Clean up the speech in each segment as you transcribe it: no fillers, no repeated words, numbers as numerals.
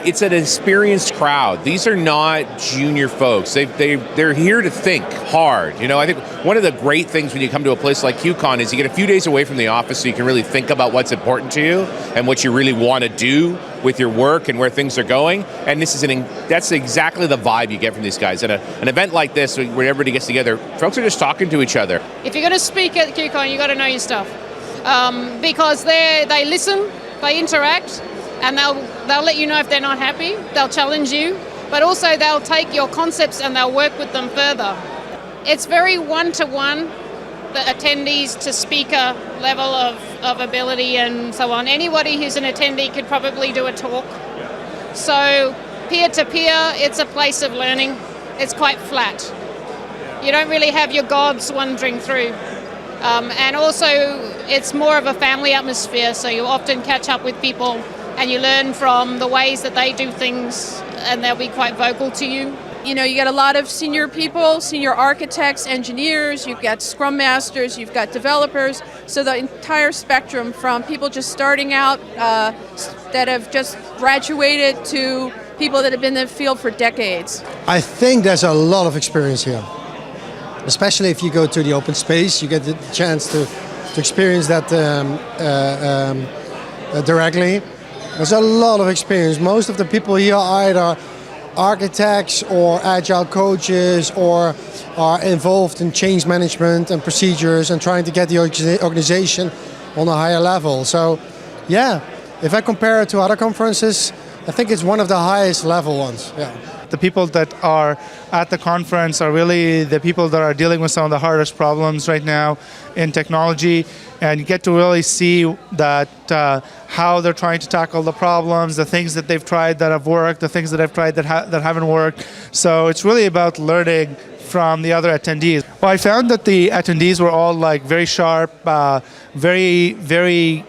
it's an experienced crowd. These are not junior folks. They're here to think hard. I think one of the great things when you come to a place like QCon is you get a few days away from the office so you can really think about what's important to you and what you really want to do with your work and where things are going. And that's exactly the vibe you get from these guys. At an event like this where everybody gets together, folks are just talking to each other. If you're going to speak at QCon, you've got to know your stuff. Because they listen, they interact, and they'll let you know if they're not happy. They'll challenge you, but also they'll take your concepts and they'll work with them further. It's very one-to-one, the attendees to speaker level of ability and so on. Anybody who's an attendee could probably do a talk. So peer-to-peer, it's a place of learning. It's quite flat. You don't really have your gods wandering through. And also, it's more of a family atmosphere, so you often catch up with people and you learn from the ways that they do things, and they'll be quite vocal to you. You get a lot of senior people, senior architects, engineers, you've got scrum masters, you've got developers, so the entire spectrum from people just starting out that have just graduated to people that have been in the field for decades. I think there's a lot of experience here. Especially if you go to the open space, you get the chance to experience that directly. There's a lot of experience. Most of the people here are either architects or agile coaches or are involved in change management and procedures and trying to get the organization on a higher level. So, yeah, if I compare it to other conferences, I think it's one of the highest level ones. Yeah. The people that are at the conference are really the people that are dealing with some of the hardest problems right now in technology, and you get to really see that how they're trying to tackle the problems, the things that they've tried that have worked, the things that they've tried that haven't worked. So it's really about learning from the other attendees. Well, I found that the attendees were all very sharp, very, very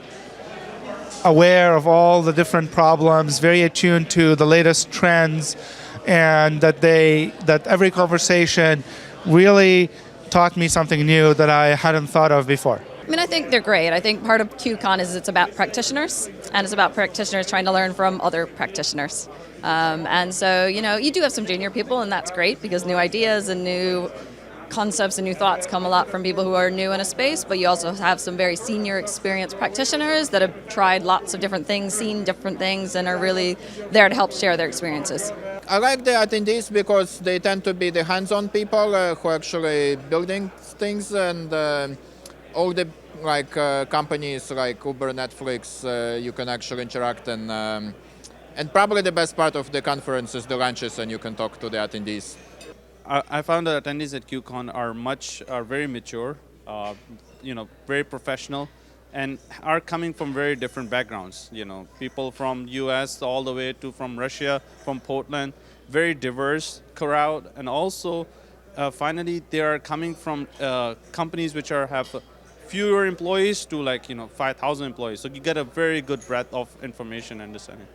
aware of all the different problems, very attuned to the latest trends, and that every conversation really taught me something new that I hadn't thought of before. I think they're great. I think part of QCon is it's about practitioners, and it's about practitioners trying to learn from other practitioners. And so, you do have some junior people, and that's great because new ideas and new concepts and new thoughts come a lot from people who are new in a space, but you also have some very senior experienced practitioners that have tried lots of different things, seen different things, and are really there to help share their experiences. I like the attendees because they tend to be the hands-on people who are actually building things, and all the companies like Uber, Netflix, you can actually interact, and probably the best part of the conference is the lunches, and you can talk to the attendees. I found that attendees at QCon are very mature, very professional, and are coming from very different backgrounds. People from US all the way to from Russia, from Portland, very diverse crowd, and also finally they are coming from companies which have fewer employees to 5,000 employees. So you get a very good breadth of information and understanding.